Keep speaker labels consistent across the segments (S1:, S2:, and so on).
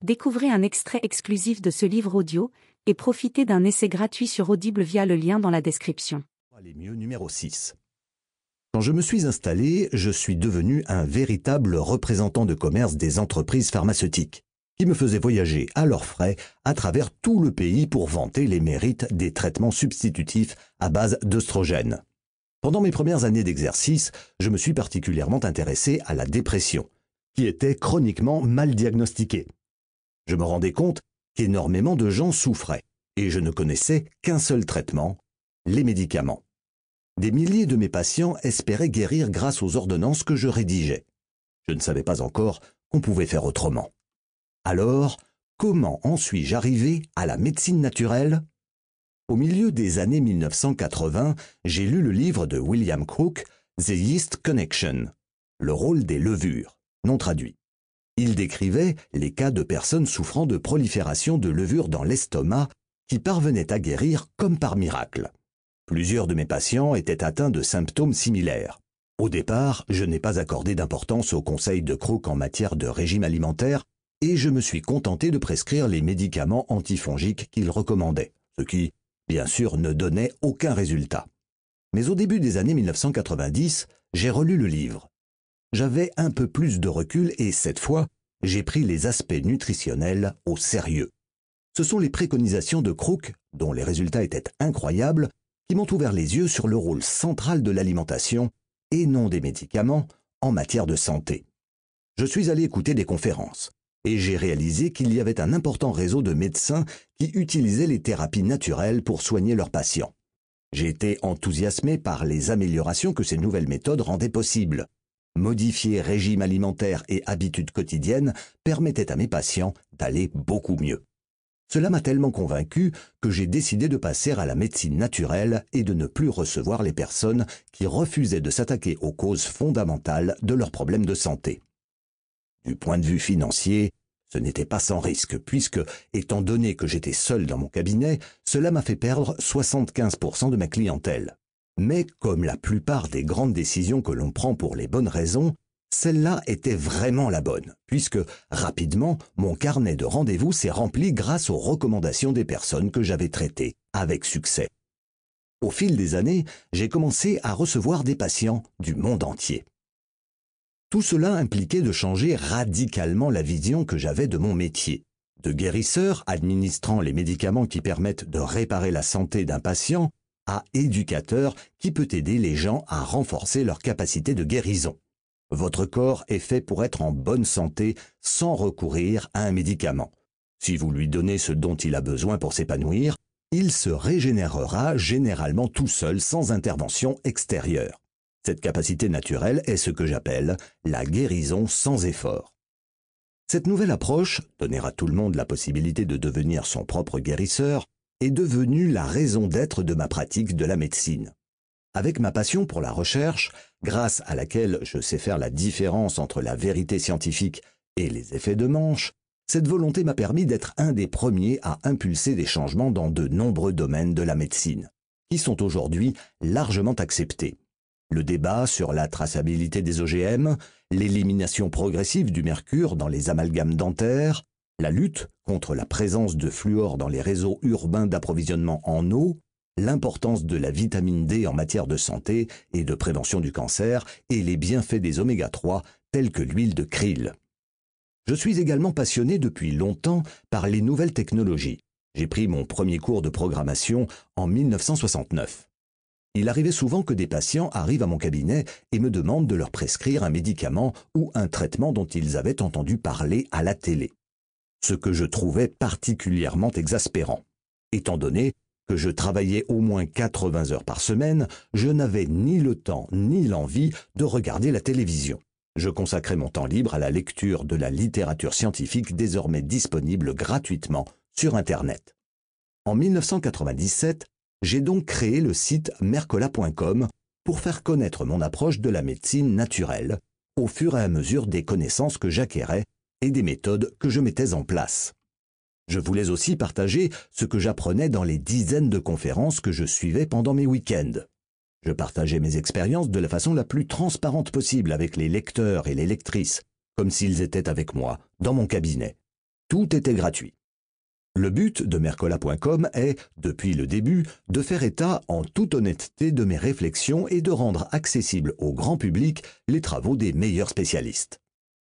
S1: Découvrez un extrait exclusif de ce livre audio et profitez d'un essai gratuit sur Audible via le lien dans la description.
S2: Aller mieux numéro 6. Quand je me suis installé, je suis devenu un véritable représentant de commerce des entreprises pharmaceutiques, qui me faisaient voyager à leurs frais à travers tout le pays pour vanter les mérites des traitements substitutifs à base d'œstrogènes. Pendant mes premières années d'exercice, je me suis particulièrement intéressé à la dépression, qui était chroniquement mal diagnostiquée. Je me rendais compte qu'énormément de gens souffraient, et je ne connaissais qu'un seul traitement, les médicaments. Des milliers de mes patients espéraient guérir grâce aux ordonnances que je rédigeais. Je ne savais pas encore qu'on pouvait faire autrement. Alors, comment en suis-je arrivé à la médecine naturelle ? Au milieu des années 1980, j'ai lu le livre de William Crook, The Yeast Connection, le rôle des levures, non traduit. Il décrivait les cas de personnes souffrant de prolifération de levures dans l'estomac qui parvenaient à guérir comme par miracle. Plusieurs de mes patients étaient atteints de symptômes similaires. Au départ, je n'ai pas accordé d'importance aux conseils de Crook en matière de régime alimentaire et je me suis contenté de prescrire les médicaments antifongiques qu'il recommandait, ce qui, bien sûr, ne donnait aucun résultat. Mais au début des années 1990, j'ai relu le livre. J'avais un peu plus de recul et cette fois, j'ai pris les aspects nutritionnels au sérieux. Ce sont les préconisations de Crook, dont les résultats étaient incroyables, qui m'ont ouvert les yeux sur le rôle central de l'alimentation, et non des médicaments, en matière de santé. Je suis allé écouter des conférences, et j'ai réalisé qu'il y avait un important réseau de médecins qui utilisaient les thérapies naturelles pour soigner leurs patients. J'ai été enthousiasmé par les améliorations que ces nouvelles méthodes rendaient possibles. Modifier régime alimentaire et habitudes quotidiennes permettait à mes patients d'aller beaucoup mieux. Cela m'a tellement convaincu que j'ai décidé de passer à la médecine naturelle et de ne plus recevoir les personnes qui refusaient de s'attaquer aux causes fondamentales de leurs problèmes de santé. Du point de vue financier, ce n'était pas sans risque puisque, étant donné que j'étais seul dans mon cabinet, cela m'a fait perdre 75% de ma clientèle. Mais comme la plupart des grandes décisions que l'on prend pour les bonnes raisons, celle-là était vraiment la bonne, puisque, rapidement, mon carnet de rendez-vous s'est rempli grâce aux recommandations des personnes que j'avais traitées, avec succès. Au fil des années, j'ai commencé à recevoir des patients du monde entier. Tout cela impliquait de changer radicalement la vision que j'avais de mon métier. De guérisseur administrant les médicaments qui permettent de réparer la santé d'un patient, à éducateur qui peut aider les gens à renforcer leur capacité de guérison. Votre corps est fait pour être en bonne santé sans recourir à un médicament. Si vous lui donnez ce dont il a besoin pour s'épanouir, il se régénérera généralement tout seul sans intervention extérieure. Cette capacité naturelle est ce que j'appelle la guérison sans effort. Cette nouvelle approche, donner à tout le monde la possibilité de devenir son propre guérisseur, est devenue la raison d'être de ma pratique de la médecine. Avec ma passion pour la recherche, grâce à laquelle je sais faire la différence entre la vérité scientifique et les effets de manche, cette volonté m'a permis d'être un des premiers à impulser des changements dans de nombreux domaines de la médecine, qui sont aujourd'hui largement acceptés. Le débat sur la traçabilité des OGM, l'élimination progressive du mercure dans les amalgames dentaires, la lutte contre la présence de fluor dans les réseaux urbains d'approvisionnement en eau, l'importance de la vitamine D en matière de santé et de prévention du cancer et les bienfaits des oméga 3 tels que l'huile de krill. Je suis également passionné depuis longtemps par les nouvelles technologies. J'ai pris mon premier cours de programmation en 1969. Il arrivait souvent que des patients arrivent à mon cabinet et me demandent de leur prescrire un médicament ou un traitement dont ils avaient entendu parler à la télé. Ce que je trouvais particulièrement exaspérant. Étant donné que je travaillais au moins 80 heures par semaine, je n'avais ni le temps ni l'envie de regarder la télévision. Je consacrais mon temps libre à la lecture de la littérature scientifique désormais disponible gratuitement sur Internet. En 1997, j'ai donc créé le site mercola.com pour faire connaître mon approche de la médecine naturelle, au fur et à mesure des connaissances que j'acquérais et des méthodes que je mettais en place. Je voulais aussi partager ce que j'apprenais dans les dizaines de conférences que je suivais pendant mes week-ends. Je partageais mes expériences de la façon la plus transparente possible avec les lecteurs et les lectrices, comme s'ils étaient avec moi, dans mon cabinet. Tout était gratuit. Le but de Mercola.com est, depuis le début, de faire état en toute honnêteté de mes réflexions et de rendre accessibles au grand public les travaux des meilleurs spécialistes.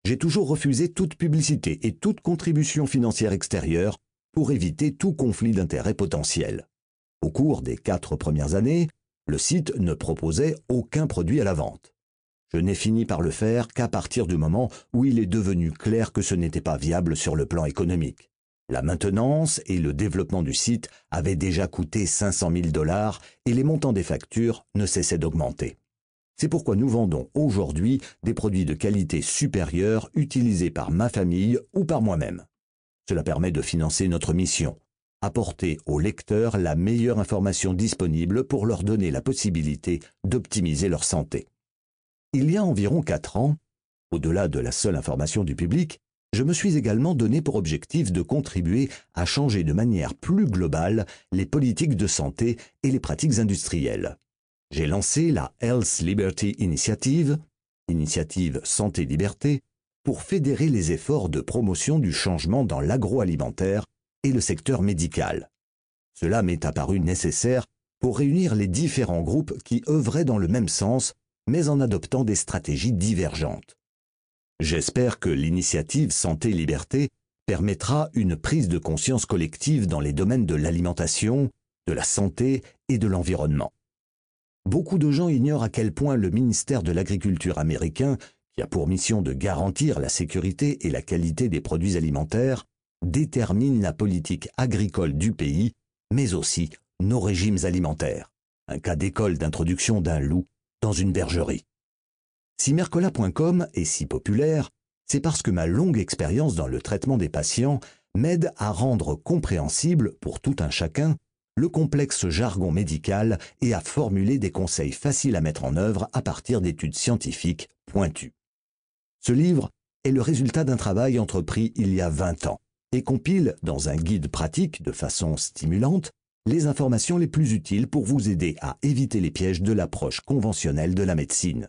S2: J'ai toujours refusé toute publicité et toute contribution financière extérieure pour éviter tout conflit d'intérêts potentiel. Au cours des 4 premières années, le site ne proposait aucun produit à la vente. Je n'ai fini par le faire qu'à partir du moment où il est devenu clair que ce n'était pas viable sur le plan économique. La maintenance et le développement du site avaient déjà coûté 500 000 $ et les montants des factures ne cessaient d'augmenter. C'est pourquoi nous vendons aujourd'hui des produits de qualité supérieure utilisés par ma famille ou par moi-même. Cela permet de financer notre mission, apporter aux lecteurs la meilleure information disponible pour leur donner la possibilité d'optimiser leur santé. Il y a environ 4 ans, au-delà de la seule information du public, je me suis également donné pour objectif de contribuer à changer de manière plus globale les politiques de santé et les pratiques industrielles. J'ai lancé la Health Liberty Initiative, initiative Santé-Liberté, pour fédérer les efforts de promotion du changement dans l'agroalimentaire et le secteur médical. Cela m'est apparu nécessaire pour réunir les différents groupes qui œuvraient dans le même sens, mais en adoptant des stratégies divergentes. J'espère que l'initiative Santé-Liberté permettra une prise de conscience collective dans les domaines de l'alimentation, de la santé et de l'environnement. Beaucoup de gens ignorent à quel point le ministère de l'Agriculture américain, qui a pour mission de garantir la sécurité et la qualité des produits alimentaires, détermine la politique agricole du pays, mais aussi nos régimes alimentaires. Un cas d'école d'introduction d'un loup dans une bergerie. Si Mercola.com est si populaire, c'est parce que ma longue expérience dans le traitement des patients m'aide à rendre compréhensible pour tout un chacun le complexe jargon médical et à formuler des conseils faciles à mettre en œuvre à partir d'études scientifiques pointues. Ce livre est le résultat d'un travail entrepris il y a 20 ans et compile, dans un guide pratique de façon stimulante, les informations les plus utiles pour vous aider à éviter les pièges de l'approche conventionnelle de la médecine.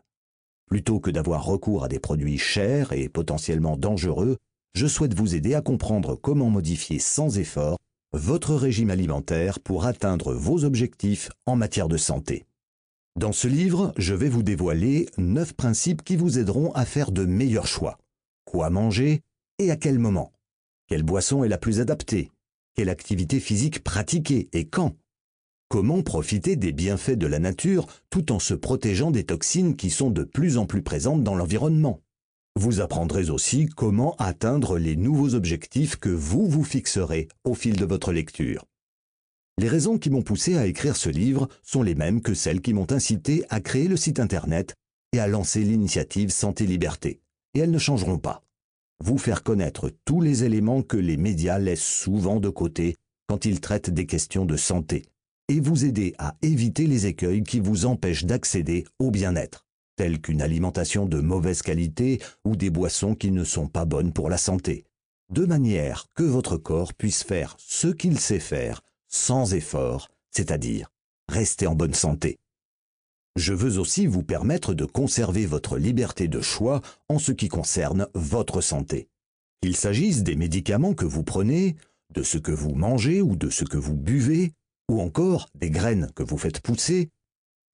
S2: Plutôt que d'avoir recours à des produits chers et potentiellement dangereux, je souhaite vous aider à comprendre comment modifier sans effort votre régime alimentaire pour atteindre vos objectifs en matière de santé. Dans ce livre, je vais vous dévoiler 9 principes qui vous aideront à faire de meilleurs choix. Quoi manger et à quel moment? Quelle boisson est la plus adaptée? Quelle activité physique pratiquer et quand? Comment profiter des bienfaits de la nature tout en se protégeant des toxines qui sont de plus en plus présentes dans l'environnement? Vous apprendrez aussi comment atteindre les nouveaux objectifs que vous vous fixerez au fil de votre lecture. Les raisons qui m'ont poussé à écrire ce livre sont les mêmes que celles qui m'ont incité à créer le site internet et à lancer l'initiative Santé-Liberté. Et elles ne changeront pas. Vous faire connaître tous les éléments que les médias laissent souvent de côté quand ils traitent des questions de santé, et vous aider à éviter les écueils qui vous empêchent d'accéder au bien-être, tels qu'une alimentation de mauvaise qualité ou des boissons qui ne sont pas bonnes pour la santé, de manière que votre corps puisse faire ce qu'il sait faire sans effort, c'est-à-dire rester en bonne santé. Je veux aussi vous permettre de conserver votre liberté de choix en ce qui concerne votre santé. Qu'il s'agisse des médicaments que vous prenez, de ce que vous mangez ou de ce que vous buvez, ou encore des graines que vous faites pousser,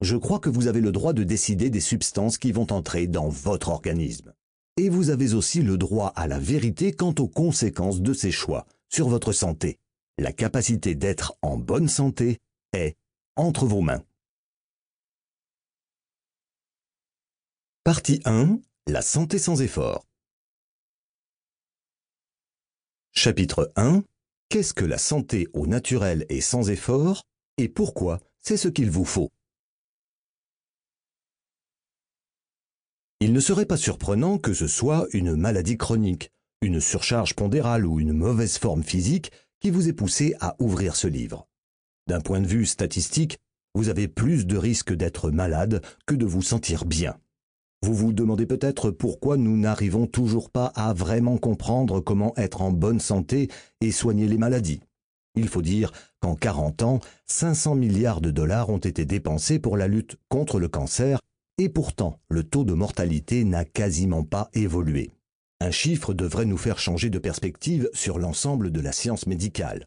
S2: je crois que vous avez le droit de décider des substances qui vont entrer dans votre organisme. Et vous avez aussi le droit à la vérité quant aux conséquences de ces choix sur votre santé. La capacité d'être en bonne santé est entre vos mains. Partie 1. La santé sans effort. Chapitre 1. Qu'est-ce que la santé au naturel et sans effort et pourquoi c'est ce qu'il vous faut? Il ne serait pas surprenant que ce soit une maladie chronique, une surcharge pondérale ou une mauvaise forme physique qui vous ait poussé à ouvrir ce livre. D'un point de vue statistique, vous avez plus de risques d'être malade que de vous sentir bien. Vous vous demandez peut-être pourquoi nous n'arrivons toujours pas à vraiment comprendre comment être en bonne santé et soigner les maladies. Il faut dire qu'en 40 ans, 500 milliards de dollars ont été dépensés pour la lutte contre le cancer et pourtant le taux de mortalité n'a quasiment pas évolué. Un chiffre devrait nous faire changer de perspective sur l'ensemble de la science médicale.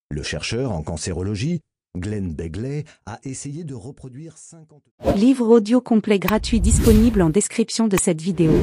S2: Le chercheur en cancérologie, Glenn Begley, a essayé de reproduire 50...
S1: Livre audio complet gratuit disponible en description de cette vidéo.